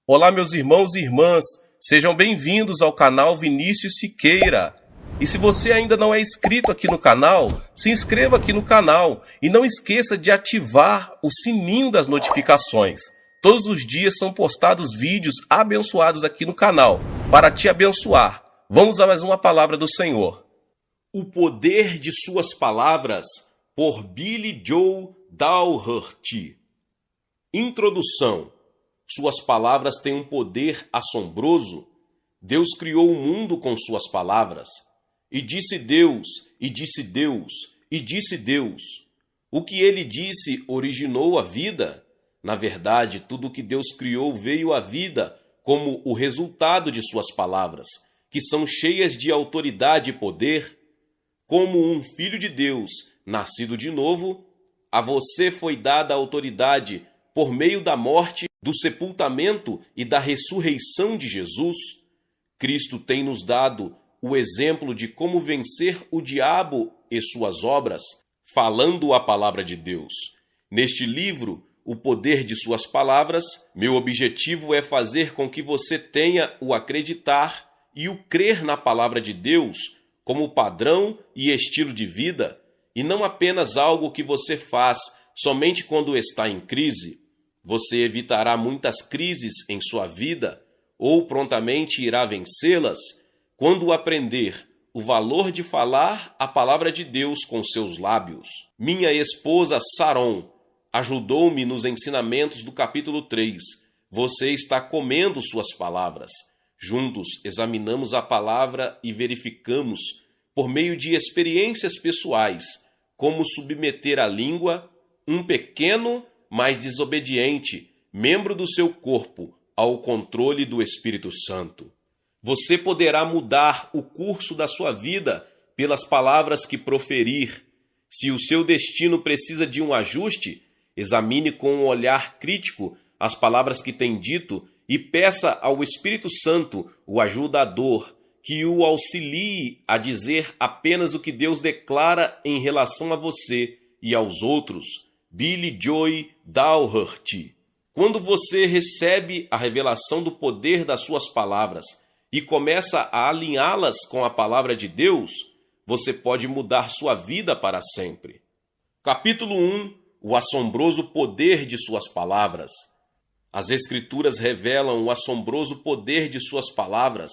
Olá, meus irmãos e irmãs, sejam bem-vindos ao canal Vinícius Siqueira. E se você ainda não é inscrito aqui no canal, se inscreva aqui no canal e não esqueça de ativar o sininho das notificações. Todos os dias são postados vídeos abençoados aqui no canal para te abençoar. Vamos a mais uma palavra do Senhor. O poder de suas palavras, por Billy Joe Daugherty. Introdução. Suas palavras têm um poder assombroso. Deus criou o mundo com suas palavras. E disse Deus, e disse Deus, e disse Deus. O que ele disse originou a vida. Na verdade, tudo o que Deus criou veio à vida como o resultado de suas palavras, que são cheias de autoridade e poder. Como um filho de Deus, nascido de novo, a você foi dada a autoridade por meio da morte, do sepultamento e da ressurreição de Jesus. Cristo tem nos dado o exemplo de como vencer o diabo e suas obras, falando a palavra de Deus. Neste livro, O Poder de Suas Palavras, meu objetivo é fazer com que você tenha o acreditar e o crer na palavra de Deus como padrão e estilo de vida, e não apenas algo que você faz somente quando está em crise. Você evitará muitas crises em sua vida ou prontamente irá vencê-las quando aprender o valor de falar a palavra de Deus com seus lábios. Minha esposa Saron ajudou-me nos ensinamentos do capítulo 3. Você está comendo suas palavras. Juntos examinamos a palavra e verificamos, por meio de experiências pessoais, como submeter a língua, um pequeno mas desobediente, membro do seu corpo, ao controle do Espírito Santo. Você poderá mudar o curso da sua vida pelas palavras que proferir. Se o seu destino precisa de um ajuste, examine com um olhar crítico as palavras que tem dito e peça ao Espírito Santo, o ajudador, que o auxilie a dizer apenas o que Deus declara em relação a você e aos outros. Billy Joe Daugherty. Quando você recebe a revelação do poder das suas palavras e começa a alinhá-las com a palavra de Deus, você pode mudar sua vida para sempre. Capítulo 1. O assombroso poder de suas palavras. As Escrituras revelam o assombroso poder de suas palavras.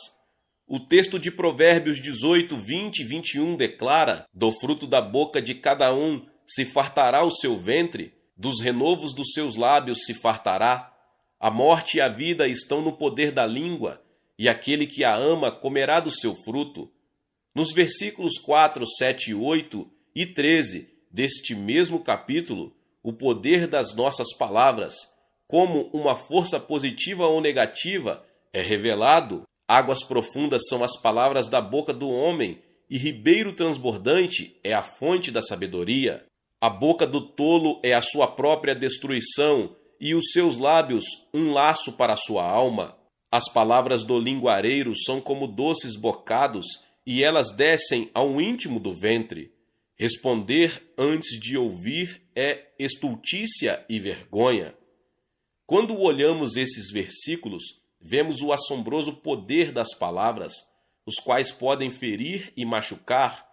O texto de Provérbios 18, 20 e 21 declara: do fruto da boca de cada um se fartará o seu ventre, dos renovos dos seus lábios se fartará. A morte e a vida estão no poder da língua, e aquele que a ama comerá do seu fruto. Nos versículos 4, 7, 8 e 13 deste mesmo capítulo, o poder das nossas palavras, como uma força positiva ou negativa, é revelado. Águas profundas são as palavras da boca do homem, e ribeiro transbordante é a fonte da sabedoria. A boca do tolo é a sua própria destruição, e os seus lábios um laço para a sua alma. As palavras do linguareiro são como doces bocados, e elas descem ao íntimo do ventre. Responder antes de ouvir é estultícia e vergonha. Quando olhamos esses versículos, vemos o assombroso poder das palavras, os quais podem ferir e machucar,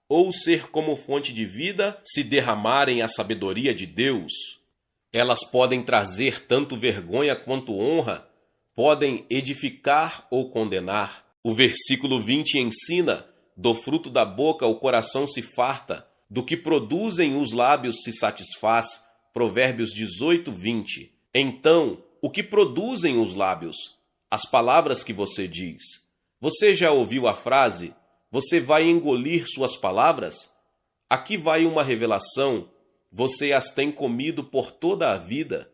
ou ser como fonte de vida se derramarem a sabedoria de Deus. Elas podem trazer tanto vergonha quanto honra, podem edificar ou condenar. O versículo 20 ensina: do fruto da boca o coração se farta, do que produzem os lábios se satisfaz. Provérbios 18, 20. Então, o que produzem os lábios? As palavras que você diz. Você já ouviu a frase: você vai engolir suas palavras? Aqui vai uma revelação: você as tem comido por toda a vida.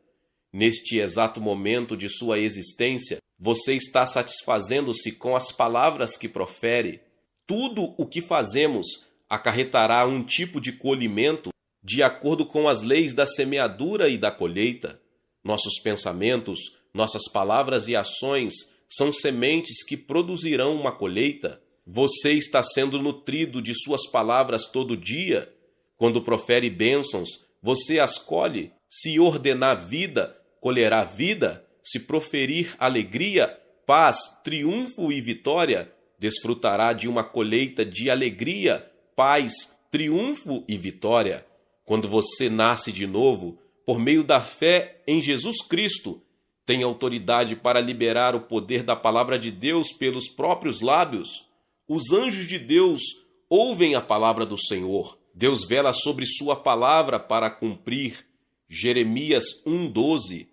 Neste exato momento de sua existência, você está satisfazendo-se com as palavras que profere. Tudo o que fazemos acarretará um tipo de colhimento de acordo com as leis da semeadura e da colheita. Nossos pensamentos, nossas palavras e ações são sementes que produzirão uma colheita. Você está sendo nutrido de suas palavras todo dia. Quando profere bênçãos, você as colhe. Se ordenar vida, colherá vida. se proferir alegria, paz, triunfo e vitória, desfrutará de uma colheita de alegria, paz, triunfo e vitória. Quando você nasce de novo, por meio da fé em Jesus Cristo, tem autoridade para liberar o poder da palavra de Deus pelos próprios lábios. Os anjos de Deus ouvem a palavra do Senhor. Deus vela sobre sua palavra para cumprir. Jeremias 1:12.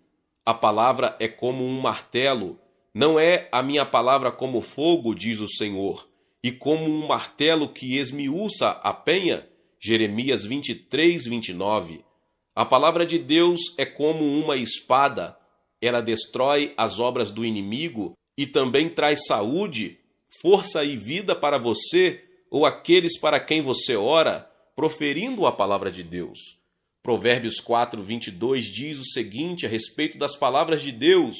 A palavra é como um martelo. Não é a minha palavra como fogo, diz o Senhor, e como um martelo que esmiuça a penha? Jeremias 23:29. A palavra de Deus é como uma espada. Ela destrói as obras do inimigo e também traz saúde, força e vida para você ou aqueles para quem você ora, proferindo a palavra de Deus. Provérbios 4:22 diz o seguinte a respeito das palavras de Deus: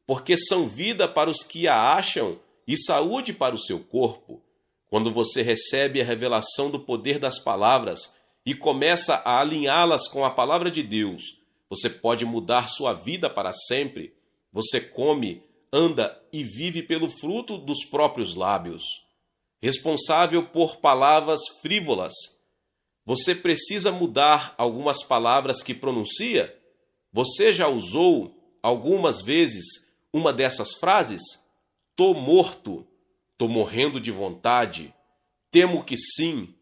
porque são vida para os que a acham e saúde para o seu corpo. Quando você recebe a revelação do poder das palavras e começa a alinhá-las com a palavra de Deus, você pode mudar sua vida para sempre. Você come, anda e vive pelo fruto dos próprios lábios. Responsável por palavras frívolas. Você precisa mudar algumas palavras que pronuncia? Você já usou algumas vezes uma dessas frases? Tô morto, tô morrendo de vontade, temo que sim.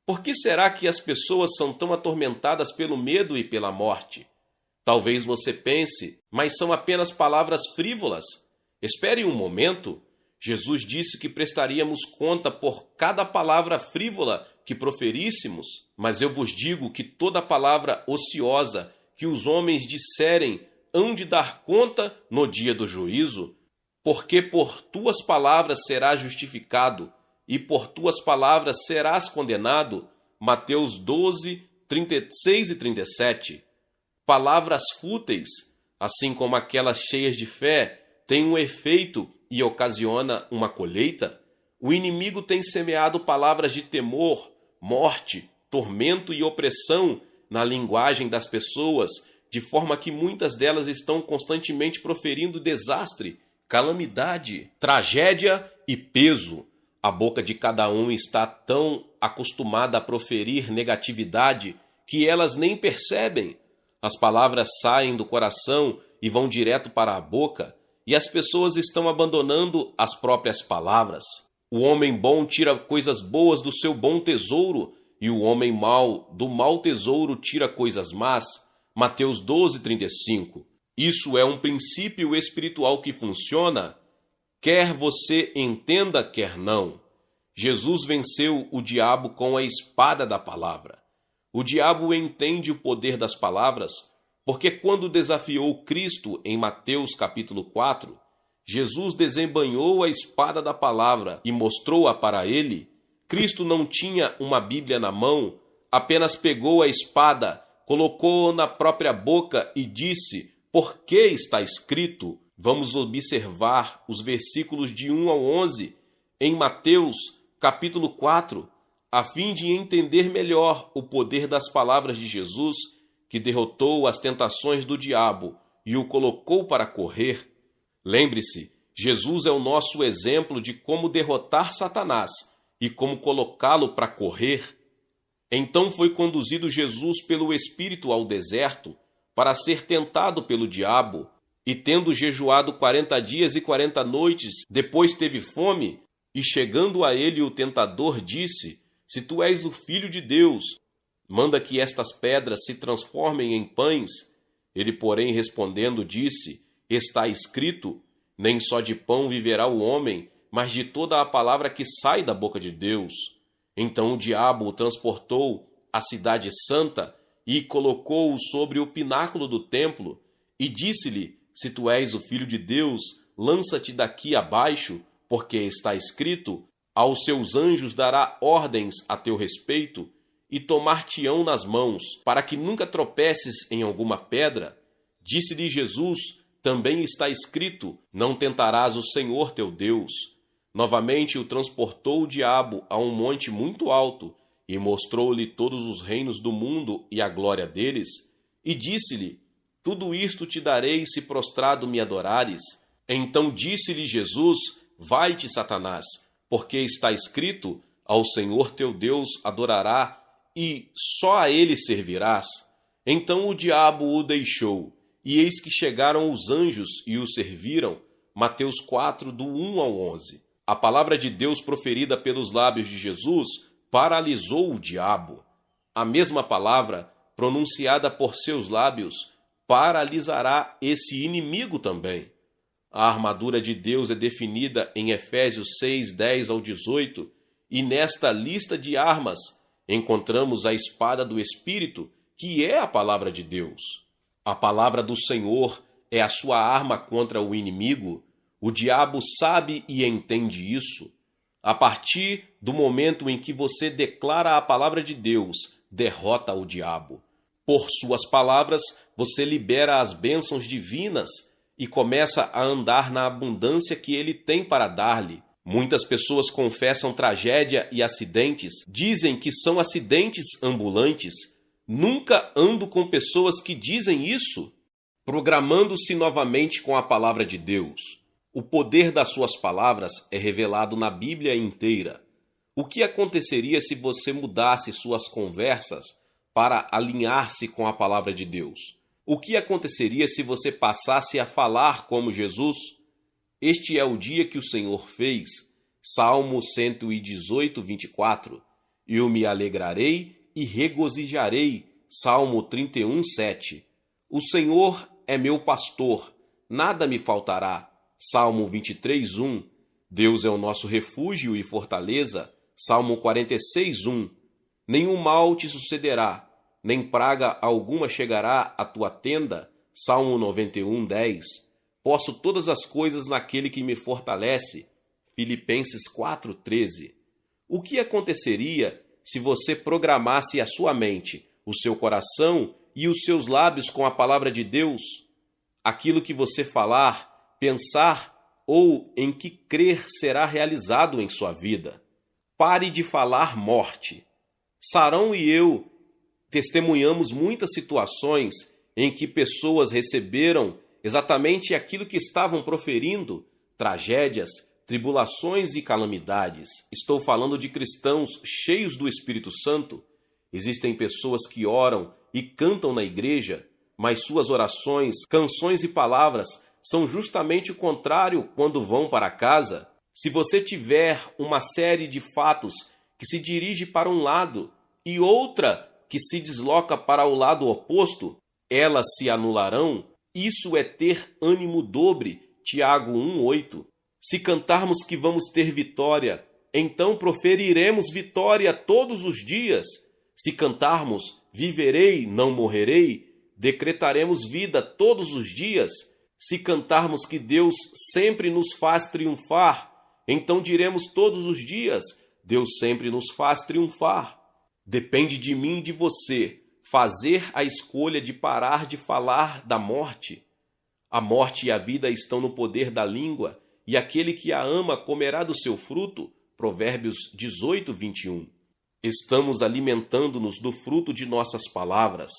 Por que será que as pessoas são tão atormentadas pelo medo e pela morte? Talvez você pense, mas são apenas palavras frívolas. Espere um momento. Jesus disse que prestaríamos conta por cada palavra frívola que proferíssemos, mas eu vos digo que toda palavra ociosa que os homens disserem hão de dar conta no dia do juízo, porque por tuas palavras serás justificado, e por tuas palavras serás condenado. Mateus 12, 36 e 37. Palavras fúteis, assim como aquelas cheias de fé, têm um efeito e ocasiona uma colheita. O inimigo tem semeado palavras de temor, morte, tormento e opressão na linguagem das pessoas, de forma que muitas delas estão constantemente proferindo desastre, calamidade, tragédia e peso. A boca de cada um está tão acostumada a proferir negatividade que elas nem percebem. As palavras saem do coração e vão direto para a boca, e as pessoas estão abandonando as próprias palavras. O homem bom tira coisas boas do seu bom tesouro, e o homem mau do mau tesouro tira coisas más. Mateus 12, 35. Isso é um princípio espiritual que funciona, quer você entenda, quer não. Jesus venceu o diabo com a espada da palavra. O diabo entende o poder das palavras, porque quando desafiou Cristo em Mateus capítulo 4, Jesus desembainhou a espada da palavra e mostrou-a para ele. Cristo não tinha uma Bíblia na mão, apenas pegou a espada, colocou-a na própria boca e disse: por que está escrito? Vamos observar os versículos de 1 ao 11 em Mateus capítulo 4, a fim de entender melhor o poder das palavras de Jesus, que derrotou as tentações do diabo e o colocou para correr. Lembre-se, Jesus é o nosso exemplo de como derrotar Satanás e como colocá-lo para correr. Então foi conduzido Jesus pelo Espírito ao deserto para ser tentado pelo diabo, e tendo jejuado 40 dias e 40 noites, depois teve fome, e chegando a ele o tentador disse: se tu és o Filho de Deus, manda que estas pedras se transformem em pães. Ele, porém, respondendo, disse: está escrito, nem só de pão viverá o homem, mas de toda a palavra que sai da boca de Deus. Então o diabo o transportou à cidade santa e colocou-o sobre o pináculo do templo, e disse-lhe: se tu és o Filho de Deus, lança-te daqui abaixo, porque está escrito: aos seus anjos dará ordens a teu respeito, e tomar-te-ão nas mãos, para que nunca tropeces em alguma pedra. Disse-lhe Jesus: também está escrito: não tentarás o Senhor teu Deus. Novamente o transportou o diabo a um monte muito alto, e mostrou-lhe todos os reinos do mundo e a glória deles, e disse-lhe: Tudo isto te darei se prostrado me adorares. Então disse-lhe Jesus: Vai-te, Satanás, porque está escrito: Ao Senhor teu Deus adorará e só a ele servirás. Então o diabo o deixou, e eis que chegaram os anjos e o serviram. Mateus 4, do 1 ao 11. A palavra de Deus proferida pelos lábios de Jesus paralisou o diabo. A mesma palavra pronunciada por seus lábios paralisará esse inimigo também. A armadura de Deus é definida em Efésios 6, 10 ao 18, e nesta lista de armas encontramos a espada do Espírito, que é a palavra de Deus. A palavra do Senhor é a sua arma contra o inimigo. O diabo sabe e entende isso. A partir do momento em que você declara a palavra de Deus, derrota o diabo. Por suas palavras, você libera as bênçãos divinas e começa a andar na abundância que ele tem para dar-lhe. Muitas pessoas confessam tragédia e acidentes, dizem que são acidentes ambulantes. Nunca ando com pessoas que dizem isso. Programando-se novamente com a palavra de Deus. O poder das suas palavras é revelado na Bíblia inteira. O que aconteceria se você mudasse suas conversas para alinhar-se com a palavra de Deus? O que aconteceria se você passasse a falar como Jesus? Este é o dia que o Senhor fez. Salmo 118, 24. Eu me alegrarei e regozijarei. Salmo 31, 7. O Senhor é meu pastor, nada me faltará. Salmo 23, 1. Deus é o nosso refúgio e fortaleza. Salmo 46, 1. Nenhum mal te sucederá, nem praga alguma chegará à tua tenda. Salmo 91, 10. Posso todas as coisas naquele que me fortalece. Filipenses 4, 13. O que aconteceria se você programasse a sua mente, o seu coração e os seus lábios com a palavra de Deus? Aquilo que você falar, pensar ou em que crer será realizado em sua vida. Pare de falar morte. Sarão e eu testemunhamos muitas situações em que pessoas receberam exatamente aquilo que estavam proferindo, tragédias, tribulações e calamidades. Estou falando de cristãos cheios do Espírito Santo. Existem pessoas que oram e cantam na igreja, mas suas orações, canções e palavras são justamente o contrário quando vão para casa. Se você tiver uma série de fatos que se dirige para um lado e outra que se desloca para o lado oposto, elas se anularão. Isso é ter ânimo dobre. Tiago 1:8. Se cantarmos que vamos ter vitória, então proferiremos vitória todos os dias. Se cantarmos viverei, não morrerei, decretaremos vida todos os dias. Se cantarmos que Deus sempre nos faz triunfar, então diremos todos os dias, Deus sempre nos faz triunfar. Depende de mim e de você fazer a escolha de parar de falar da morte. A morte e a vida estão no poder da língua, e aquele que a ama comerá do seu fruto. Provérbios 18, 21. Estamos alimentando-nos do fruto de nossas palavras.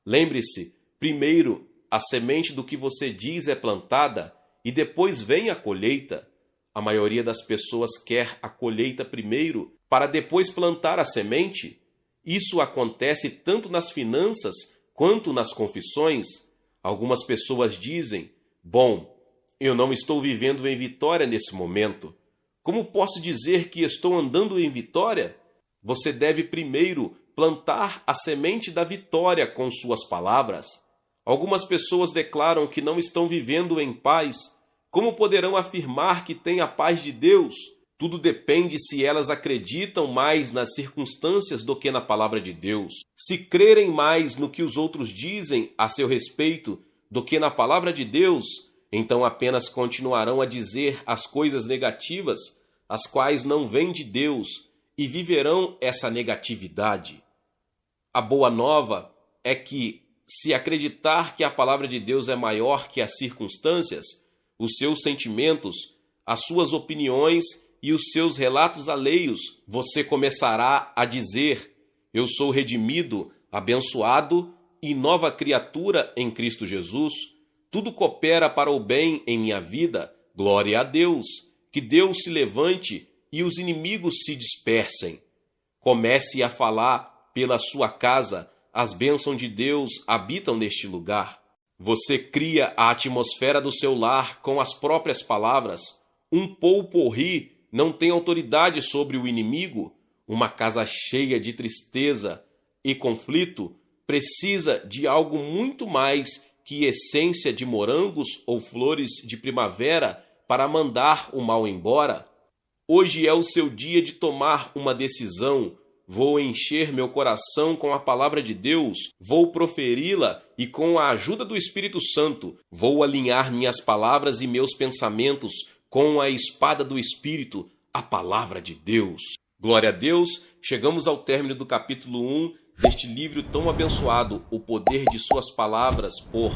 Lembre-se, primeiro, a semente do que você diz é plantada e depois vem a colheita. A maioria das pessoas quer a colheita primeiro para depois plantar a semente. Isso acontece tanto nas finanças quanto nas confissões. Algumas pessoas dizem: bom, eu não estou vivendo em vitória nesse momento. Como posso dizer que estou andando em vitória? Você deve primeiro plantar a semente da vitória com suas palavras. Algumas pessoas declaram que não estão vivendo em paz. Como poderão afirmar que têm a paz de Deus? Tudo depende se elas acreditam mais nas circunstâncias do que na palavra de Deus. Se crerem mais no que os outros dizem a seu respeito do que na palavra de Deus, então apenas continuarão a dizer as coisas negativas, as quais não vêm de Deus, e viverão essa negatividade. A boa nova é que, se acreditar que a palavra de Deus é maior que as circunstâncias, os seus sentimentos, as suas opiniões e os seus relatos alheios, você começará a dizer: eu sou redimido, abençoado e nova criatura em Cristo Jesus. Tudo coopera para o bem em minha vida. Glória a Deus. Que Deus se levante e os inimigos se dispersem. Comece a falar pela sua casa. As bênçãos de Deus habitam neste lugar. Você cria a atmosfera do seu lar com as próprias palavras. Um pot-pourri não tem autoridade sobre o inimigo. Uma casa cheia de tristeza e conflito precisa de algo muito mais que essência de morangos ou flores de primavera para mandar o mal embora. Hoje é o seu dia de tomar uma decisão. Vou encher meu coração com a palavra de Deus, vou proferi-la e com a ajuda do Espírito Santo, vou alinhar minhas palavras e meus pensamentos com a espada do Espírito, a palavra de Deus. Glória a Deus, chegamos ao término do capítulo 1 deste livro tão abençoado, O Poder de Suas Palavras, por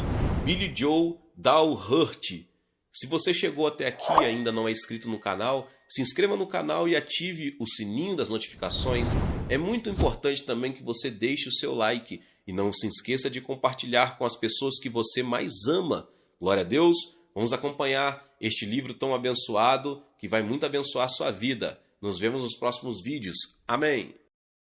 Billy Joe Daugherty. Se você chegou até aqui e ainda não é inscrito no canal, se inscreva no canal e ative o sininho das notificações. É muito importante também que você deixe o seu like e não se esqueça de compartilhar com as pessoas que você mais ama. Glória a Deus, vamos acompanhar este livro tão abençoado que vai muito abençoar a sua vida. Nos vemos nos próximos vídeos. Amém.